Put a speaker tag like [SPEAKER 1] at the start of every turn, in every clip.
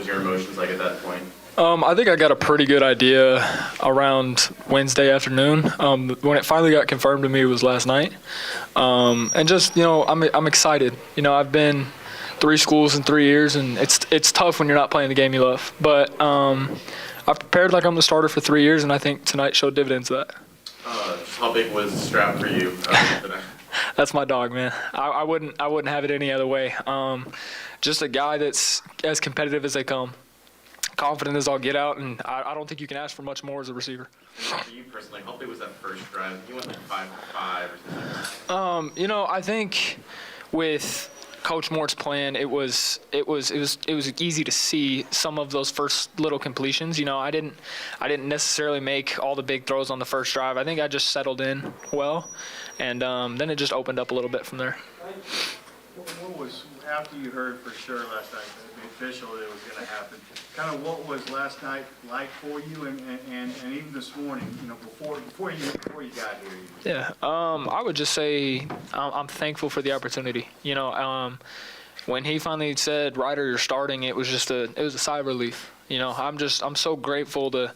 [SPEAKER 1] your emotions like at that point?
[SPEAKER 2] I think I got a pretty good idea around Wednesday afternoon. When it finally got confirmed to me, it was last night. And just, I'm excited. I've been 3 schools in 3 years, and it's tough when you're not playing the game you love. But I've prepared like I'm the starter for 3 years, and I think tonight showed dividends of that.
[SPEAKER 1] How big was the strap for you tonight?
[SPEAKER 2] That's my dog, man. I wouldn't have it any other way. Just a guy that's as competitive as they come. Confident as I'll get out, and I don't think you can ask for much more as a receiver.
[SPEAKER 1] For you personally, how big was that first drive? You went like 5 for 5 or something.
[SPEAKER 2] I think with Coach Mort's plan, it was easy to see some of those first little completions. I didn't necessarily make all the big throws on the first drive. I think I just settled in well, and then it just opened up a little bit from there.
[SPEAKER 3] What was, after you heard for sure last night, the official, it was going to happen, kind of what was last night like for you and even this morning, before you got here?
[SPEAKER 2] Yeah, I would just say I'm thankful for the opportunity. When he finally said, Ryder, you're starting, it was a sigh of relief. I'm so grateful to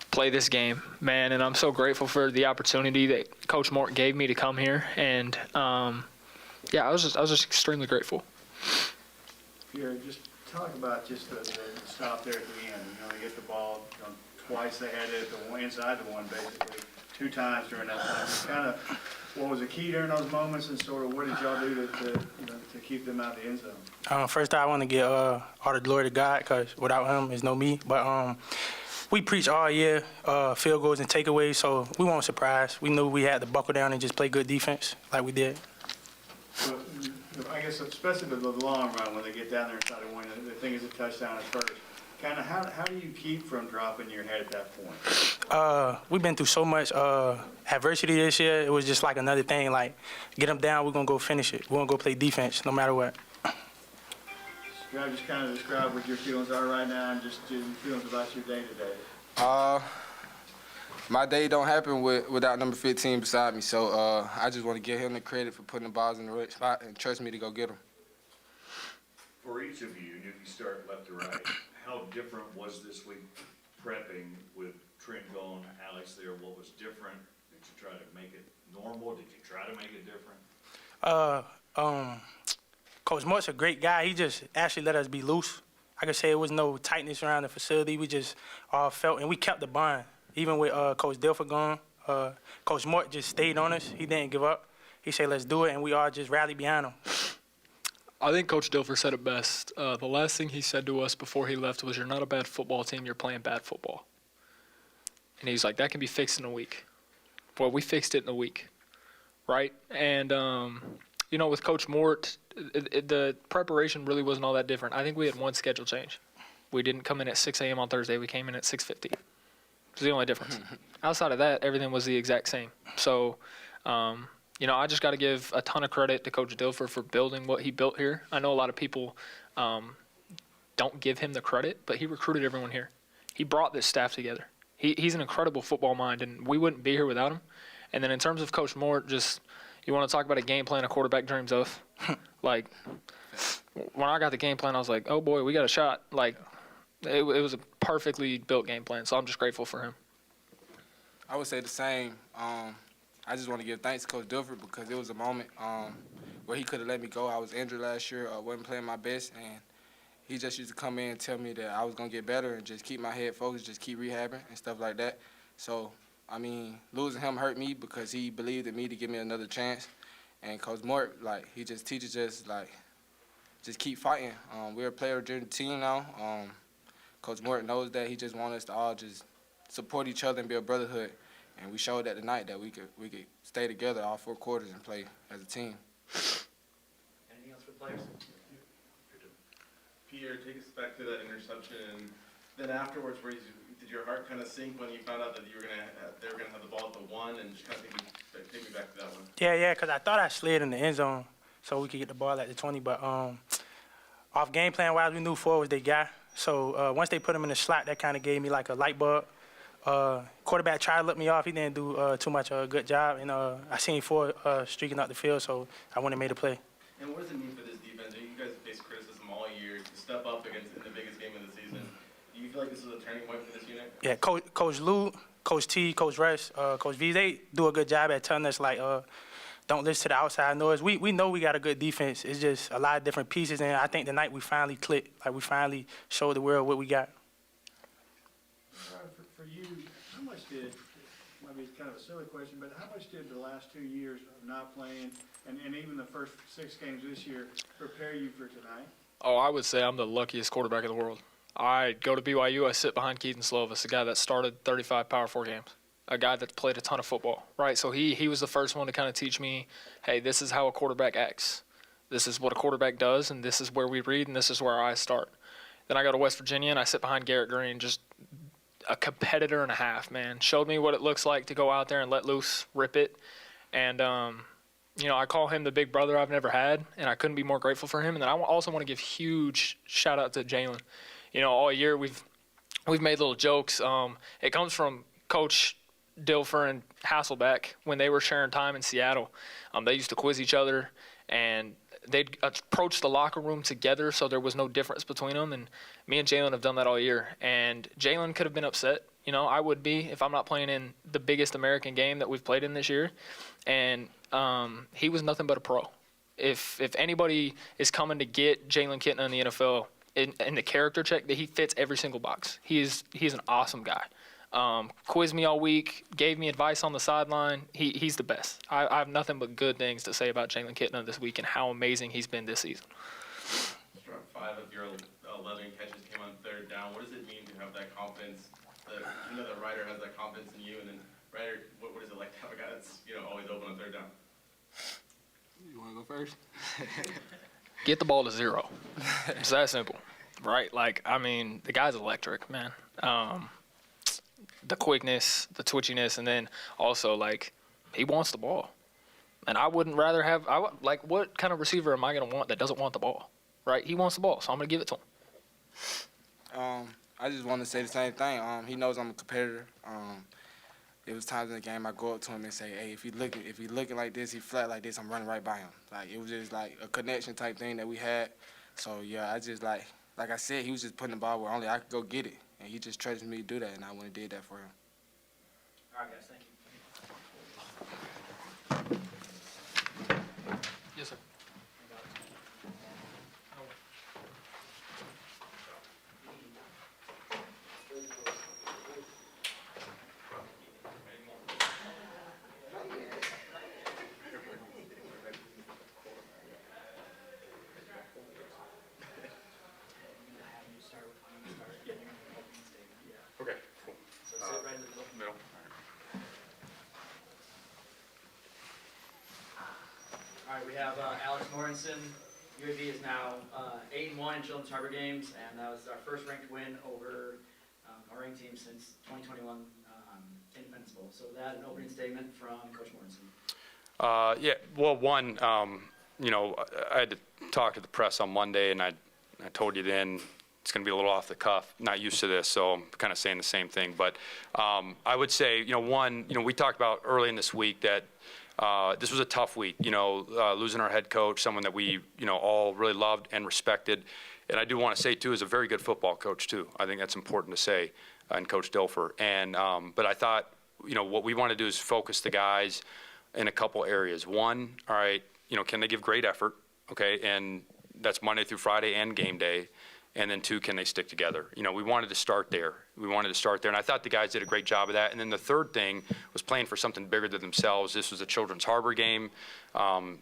[SPEAKER 2] play this game, man, and I'm so grateful for the opportunity that Coach Mort gave me to come here, and I was just extremely grateful.
[SPEAKER 3] Pierre, just talk about just the stop there at the end. They get the ball twice. They had it inside the one basically 2 times during that time. Kind of, what was the key during those moments, and sort of what did y'all do to keep them out of the end zone?
[SPEAKER 4] First, I want to give all the glory to God, because without Him, there's no me. But we preach all year field goals and takeaways, so we weren't surprised. We knew we had to buckle down and just play good defense like we did.
[SPEAKER 3] But I guess especially the long run, when they get down there and try to win, the thing is a touchdown at first. Kind of how do you keep from dropping your head at that point?
[SPEAKER 4] We've been through so much adversity this year. It was just like another thing. Like, get them down, we're going to go finish it. We're going to go play defense no matter what.
[SPEAKER 3] Just kind of describe what your feelings are right now and just your feelings about your day-to-day.
[SPEAKER 5] My day don't happen without number 15 beside me, so I just want to give him the credit for putting the balls in the right spot and trust me to go get them.
[SPEAKER 6] For each of you, if you start left to right, how different was this week prepping with Trent gone, Alex there? What was different? Did you try to make it normal? Did you try to make it different?
[SPEAKER 4] Coach Mort's a great guy. He just actually let us be loose. I could say it was no tightness around the facility. We just all felt, and we kept the bond. Even with Coach Dilfer gone, Coach Mort just stayed on us. He didn't give up. He said, let's do it, and we all just rallied behind him.
[SPEAKER 2] I think Coach Dilfer said it best. The last thing he said to us before he left was, you're not a bad football team, you're playing bad football. And he's like, that can be fixed in a week. Well, we fixed it in a week, right? And, with Coach Mort, the preparation really wasn't all that different. I think we had one schedule change. We didn't come in at 6 a.m. on Thursday. We came in at 6:50. It was the only difference. Outside of that, everything was the exact same. So, I just got to give a ton of credit to Coach Dilfer for building what he built here. I know a lot of people don't give him the credit, but he recruited everyone here. He brought this staff together. He's an incredible football mind, and we wouldn't be here without him. And then in terms of Coach Mort, just you want to talk about a game plan a quarterback dreams of. Like, when I got the game plan, I was like, oh, boy, we got a shot. Like, it was a perfectly built game plan, so I'm just grateful for him.
[SPEAKER 5] I would say the same. I just want to give thanks to Coach Dilfer because it was a moment where he could have let me go. I was injured last year, wasn't playing my best, and he just used to come in and tell me that I was going to get better and just keep my head focused, just keep rehabbing and stuff like that. So, losing him hurt me because he believed in me to give me another chance. And Coach Mort, he just teaches us, just keep fighting. We're a player-driven team now. Coach Mort knows that. He just wants us to all just support each other and be a brotherhood. And we showed that tonight that we could stay together all 4 quarters and play as a team.
[SPEAKER 1] Anything else for players? Pierre, take us back to that interception. Then afterwards, did your heart kind of sink when you found out that they were gonna have the ball at the 1, and just kind of take me back to that one?
[SPEAKER 4] Yeah, because I thought I slid in the end zone so we could get the ball at the 20. But off game plan wise, we knew 4 was their guy. So once they put him in the slot, that kind of gave me like a light bulb. Quarterback tried to let me off. He didn't do too much a good job. And I seen 4 streaking out the field, so I went and made a play.
[SPEAKER 1] And what does it mean for this defense? You guys have faced criticism all year. step up against in the biggest game of the season. Do you feel like this is a turning point for this unit?
[SPEAKER 4] Yeah, Coach Lou, Coach T, Coach Rush, Coach V, they do a good job at telling us, like, don't listen to the outside noise. We know we got a good defense. It's just a lot of different pieces, and I think tonight we finally clicked. Like, we finally showed the world what we got.
[SPEAKER 3] For you, how much did, might be kind of a silly question, but how much did the last 2 years of not playing, and even the first 6 games this year, prepare you for tonight?
[SPEAKER 2] Oh, I would say I'm the luckiest quarterback in the world. I go to BYU, I sit behind Keaton Slovis, a guy that started 35 Power 4 games, a guy that played a ton of football, right? So he was the first one to kind of teach me, hey, this is how a quarterback acts. This is what a quarterback does, and this is where we read, and this is where our eyes start. Then I go to West Virginia, and I sit behind Garrett Green, just a competitor and a half, man. Showed me what it looks like to go out there and let loose, rip it. And, I call him the big brother I've never had, and I couldn't be more grateful for him. And then I also want to give huge shout-out to Jalen. All year we've made little jokes. It comes from Coach Dilfer and Hasselbeck when they were sharing time in Seattle. They used to quiz each other, and they'd approach the locker room together so there was no difference between them. And me and Jalen have done that all year. And Jalen could have been upset. I would be if I'm not playing in the biggest American game that we've played in this year. And he was nothing but a pro. If anybody is coming to get Jalen Kitna in the NFL, in the character check, that he fits every single box. He's an awesome guy. Quizzed me all week, gave me advice on the sideline. He's the best. I have nothing but good things to say about Jalen Kitna this week and how amazing he's been this season.
[SPEAKER 1] Struck 5 of your 11 catches came on 3rd down. What does it mean to have that confidence? The Ryder has that confidence in you, and then Ryder, what is it like to have a guy that's always open on 3rd down?
[SPEAKER 5] You want to go first?
[SPEAKER 2] Get the ball to 0. It's that simple, right? The guy's electric, man. The quickness, the twitchiness, and then also, he wants the ball. And I wouldn't rather have – what kind of receiver am I going to want that doesn't want the ball, right? He wants the ball, so I'm going to give it to him.
[SPEAKER 5] I just want to say the same thing. He knows I'm a competitor. It was times in the game I go up to him and say, hey, if he looking like this, he flat like this, I'm running right by him. It was just a connection type thing that we had. So, yeah, I just like I said, he was just putting the ball where only I could go get it. And he just trusted me to do that, and I went and did that for him.
[SPEAKER 7] All right, guys, thank you.
[SPEAKER 2] Yes, sir.
[SPEAKER 1] Okay.
[SPEAKER 7] So sit right in the middle. All right, we have Alex Morrison. UAB is now 8-1 in Children's Harbor games, and that was our first ranked win over our ranked team since 2021 Independence Bowl. So that an opening statement from Coach Morrison.
[SPEAKER 8] Yeah, well, one, I had to talk to the press on Monday, and I told you then it's going to be a little off the cuff. Not used to this, so I'm kind of saying the same thing. But I would say, one, we talked about early in this week that this was a tough week. Losing our head coach, someone that we, all really loved and respected. And I do want to say, too, is a very good football coach, too. I think that's important to say, and Coach Dilfer. And but I thought, what we want to do is focus the guys in a couple areas. One, all right, can they give great effort, okay? And that's Monday through Friday and game day. And then 2, can they stick together? We wanted to start there. And I thought the guys did a great job of that. And then the third thing was playing for something bigger than themselves. This was a Children's Harbor game.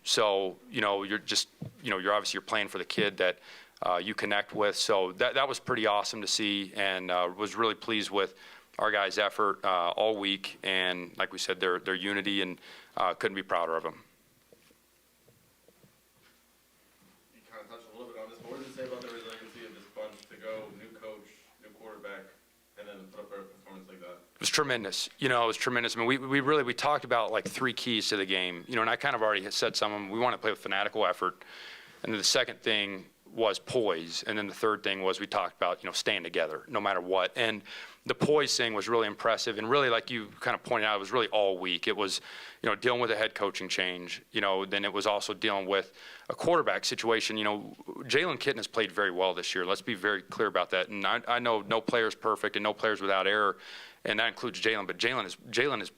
[SPEAKER 8] So, you're just, you're obviously playing for the kid that you connect with. So that was pretty awesome to see, and was really pleased with our guys' effort all week. And like we said, their unity, and couldn't be prouder of them.
[SPEAKER 1] You kind of touched a little bit on this, but what does it say about the resiliency of this bunch to go new coach, new quarterback, and then put up a performance like that?
[SPEAKER 8] It was tremendous. It was tremendous. I mean, we talked about 3 keys to the game. And I kind of already had said some of them. We want to play with fanatical effort. And then the second thing was poise. And then the third thing was we talked about, staying together no matter what. And the poise thing was really impressive. And really, like you kind of pointed out, it was really all week. It was, dealing with a head coaching change, then it was also dealing with a quarterback situation. Jalen Kitten has played very well this year. Let's be very clear about that. And I know no player is perfect and no player is without error, and that includes Jalen. But Jalen has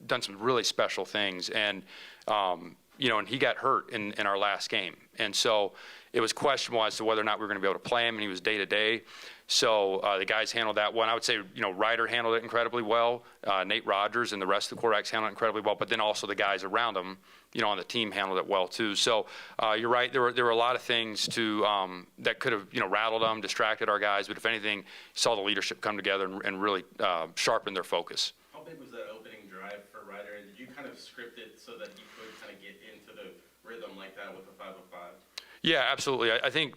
[SPEAKER 8] done some really special things. And, and he got hurt in our last game. And so it was questionable as to whether or not we were going to be able to play him, and he was day to day. So the guys handled that one. I would say, Ryder handled it incredibly well. Nate Rogers and the rest of the quarterbacks handled it incredibly well. But then also the guys around him, on the team handled it well too. So you're right. There were a lot of things that could have, rattled them, distracted our guys. But if anything, you saw the leadership come together and really sharpen their focus.
[SPEAKER 1] How big was that opening drive for Ryder? And did you kind of script it so that he could kind of get into the rhythm like that with the 5-5?
[SPEAKER 8] Yeah, absolutely. I think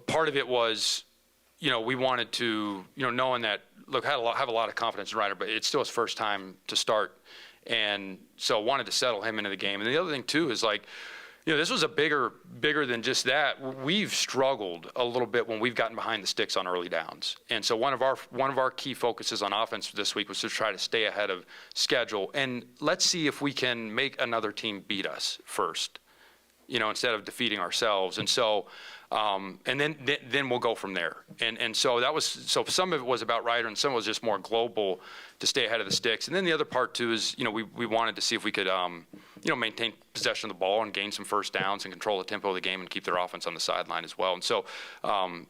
[SPEAKER 8] part of it was, we wanted to, knowing that, look, have a lot of confidence in Ryder, but it's still his first time to start. And so wanted to settle him into the game. And the other thing, too, is like, this was a bigger than just that. We've struggled a little bit when we've gotten behind the sticks on early downs. And so one of our key focuses on offense this week was to try to stay ahead of schedule. And let's see if we can make another team beat us first, instead of defeating ourselves. And so, and then we'll go from there. And so so some of it was about Ryder, and some was just more global to stay ahead of the sticks. And then the other part too is, we wanted to see if we could, maintain possession of the ball and gain some first downs and control the tempo of the game and keep their offense on the sideline as well. And so,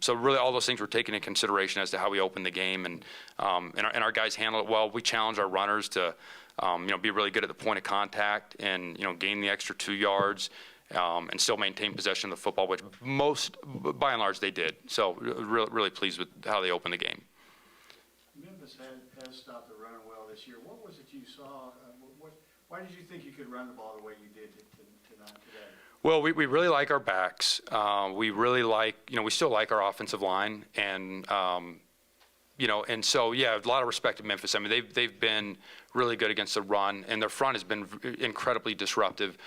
[SPEAKER 8] so really all those things were taken into consideration as to how we opened the game, and our guys handled it well. We challenged our runners to, be really good at the point of contact and, gain the extra 2 yards. And still maintain possession of the football, which by and large, they did. So really pleased with how they opened the game.
[SPEAKER 3] Memphis has stopped the run well this year. What was it you saw? Why did you think you could run the ball the way you did tonight today?
[SPEAKER 8] Well, we really like our backs. We really like, we still like our offensive line. And, and so, yeah, a lot of respect to Memphis. I mean, they've been really good against the run, and their front has been incredibly disruptive.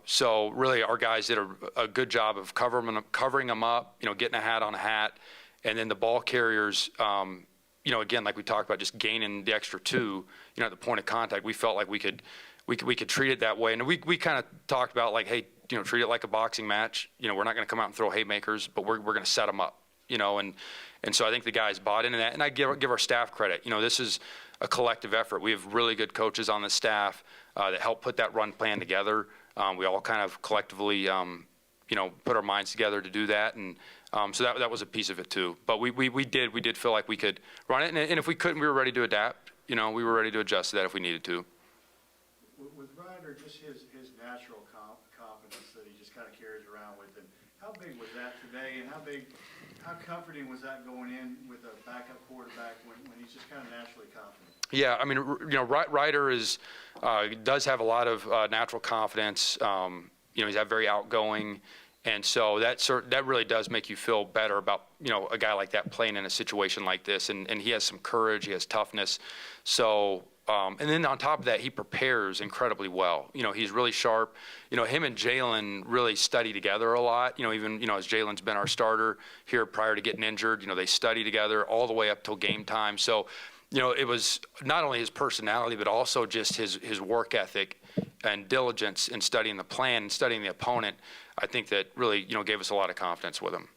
[SPEAKER 8] So really our guys did a good job of covering them up, getting a hat on a hat. And then the ball carriers, again, like we talked about, just gaining the extra 2, at the point of contact. We felt like we could treat it that way. And we kind of talked about like, hey, treat it like a boxing match. We're not going to come out and throw haymakers, but we're going to set them up, and so I think the guys bought into that. And I give our staff credit. This is a collective effort. We have really good coaches on the staff that help put that run plan together. We all kind of collectively, put our minds together to do that, and so that was a piece of it too. But we did feel like we could run it, and if we couldn't, we were ready to adapt. We were ready to adjust to that if we needed to.
[SPEAKER 3] With Ryder, just his natural confidence that he just kind of carries around with him, how big was that today, and how comforting was that going in with a backup quarterback when he's just kind of naturally confident?
[SPEAKER 8] Yeah, I mean, Ryder does have a lot of natural confidence. He's very outgoing, and so that really does make you feel better about a guy like that playing in a situation like this. And he has some courage, he has toughness. So, and then on top of that, he prepares incredibly well. He's really sharp. Him and Jalen really study together a lot. Even as Jalen's been our starter here prior to getting injured, they study together all the way up till game time. So. It was not only his personality, but also just his work ethic and diligence in studying the plan and studying the opponent. I think that really, gave us a lot of confidence with him.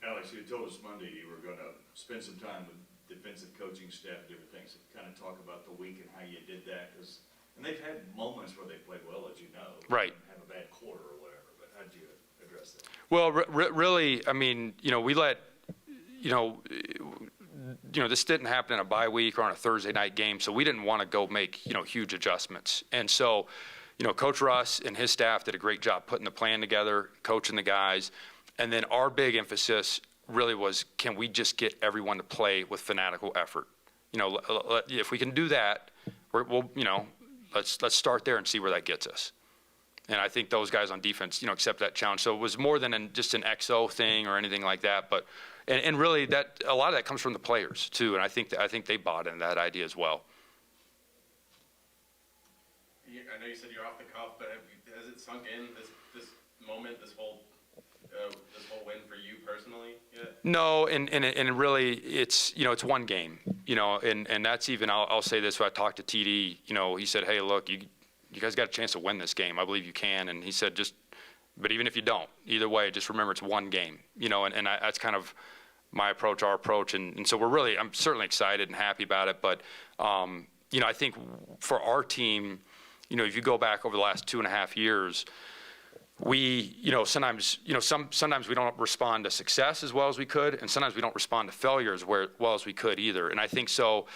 [SPEAKER 6] Alex, you told us Monday you were going to spend some time with defensive coaching staff, different things, to kind of talk about the week and how you did that. And they've had moments where they played well, as you know.
[SPEAKER 8] Right.
[SPEAKER 6] Have a bad quarter or whatever, but how did you address that?
[SPEAKER 8] Well, really, I mean, we let, this didn't happen in a bye week or on a Thursday night game, so we didn't want to go make, huge adjustments. And so, Coach Russ and his staff did a great job putting the plan together, coaching the guys. And then our big emphasis really was, can we just get everyone to play with fanatical effort? If we can do that, let's start there and see where that gets us. And I think those guys on defense, accept that challenge. So it was more than just an XO thing or anything like that, but and really that a lot of that comes from the players too. And I think they bought into that idea as well.
[SPEAKER 1] I know you said you're off the cuff, but has it sunk in this moment, this whole win for
[SPEAKER 8] No, and really, it's, it's one game, and that's even, I'll say this, when I talked to TD, he said, hey, look, you guys got a chance to win this game. I believe you can. And he said, but even if you don't, either way, just remember it's one game, and that's kind of my approach, our approach. And so I'm certainly excited and happy about it. But, I think for our team, if you go back over the last 2.5 years, we, sometimes we don't respond to success as well as we could, and sometimes we don't respond to failure as well as we could either. And I think so,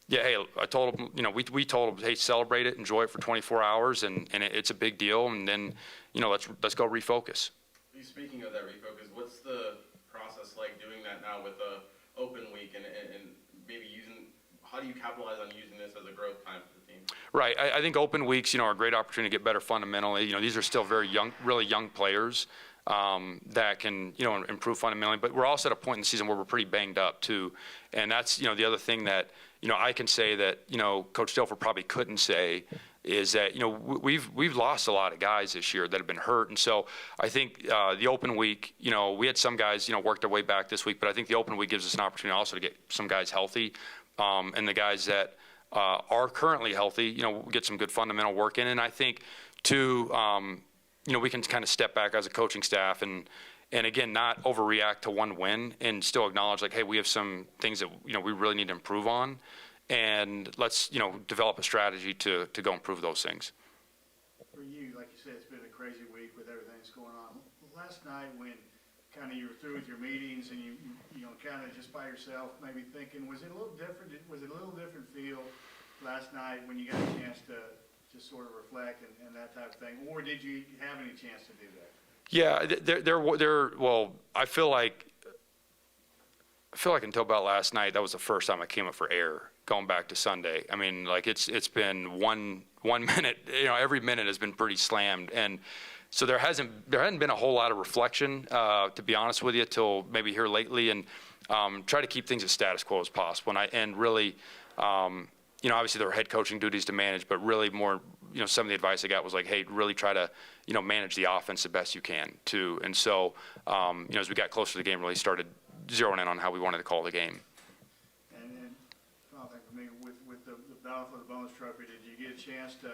[SPEAKER 8] yeah, hey, I told them, we told them, hey, celebrate it, enjoy it for 24 hours, and it's a big deal, and then, let's go refocus.
[SPEAKER 1] Speaking of that refocus, what's the process like doing that now with the open week and maybe how do you capitalize on using this as a growth time for the team?
[SPEAKER 8] Right. I think open weeks, are a great opportunity to get better fundamentally. These are still very young, really young players that can, improve fundamentally. But we're also at a point in the season where we're pretty banged up too. And that's, the other thing that, I can say that, Coach Dilfer probably couldn't say is that, we've lost a lot of guys this year that have been hurt. And so I think the open week, we had some guys, work their way back this week, but I think the open week gives us an opportunity also to get some guys healthy. And the guys that are currently healthy, get some good fundamental work in. And I think, too, we can kind of step back as a coaching staff and again, not overreact to one win and still acknowledge, like, hey, we have some things that, we really need to improve on. And let's, develop a strategy to go improve those things.
[SPEAKER 3] For you, like you said, it's been a crazy week with everything that's going on. Last night when kind of you were through with your meetings and you kind of just by yourself, maybe thinking, was it a little different? Was it a little different feel last night when you got a chance to just sort of reflect and that type of thing? Or did you have any chance to do that?
[SPEAKER 8] Yeah, well, I feel like until about last night, that was the first time I came up for air going back to Sunday. I mean, like it's been one minute, every minute has been pretty slammed. And so there hadn't been a whole lot of reflection, to be honest with you, till maybe here lately, and try to keep things as status quo as possible. And really, obviously there are head coaching duties to manage, but really more, some of the advice I got was like, hey, really try to, manage the offense the best you can too. And so, as we got closer to the game, really started zeroing in on how we wanted to call the game.
[SPEAKER 3] And then, final thing for me, with the battle for the bonus trophy, did you get a chance to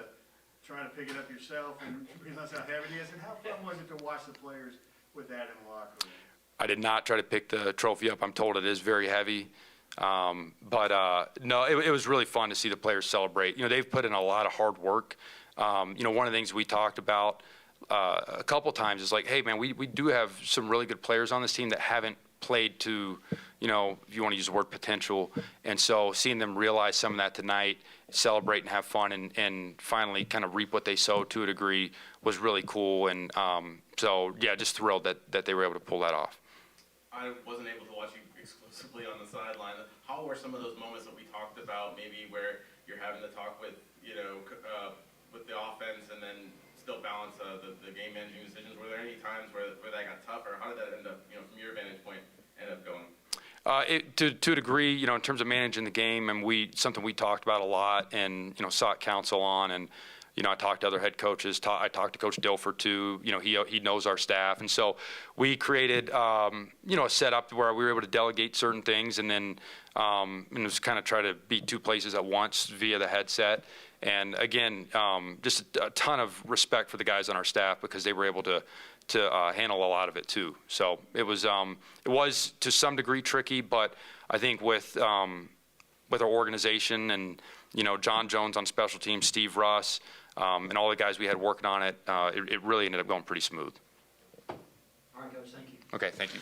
[SPEAKER 3] try to pick it up yourself and realize how heavy it is? And how fun was it to watch the players with that in the locker room? I
[SPEAKER 8] did not try to pick the trophy up. I'm told it is very heavy. But no, it was really fun to see the players celebrate. They've put in a lot of hard work. One of the things we talked about a couple times is like, hey, man, we do have some really good players on this team that haven't played to, if you want to use the word potential. And so seeing them realize some of that tonight, celebrate and have fun and finally kind of reap what they sowed to a degree was really cool. And so, yeah, just thrilled that they were able to pull that off.
[SPEAKER 1] I wasn't able to watch you exclusively on the sideline. How were some of those moments that we talked about, maybe where you're having to talk with, with the offense and then still balance the game managing decisions? Were there any times where that got tough, or how did that end up, from your vantage point, end up going?
[SPEAKER 8] To a degree, in terms of managing the game, and something we talked about a lot and, sought counsel on, and, I talked to other head coaches. I talked to Coach Dilfer too. He knows our staff, and so we created, a setup where we were able to delegate certain things, and then and it was kind of try to be two places at once via the headset. And again, just a ton of respect for the guys on our staff because they were able to handle a lot of it too. So it was to some degree tricky, but I think with our organization and John Jones on special teams, Steve Russ, and all the guys we had working on it, it really ended up going pretty smooth.
[SPEAKER 7] All right, Coach, thank you.
[SPEAKER 8] Okay, thank you.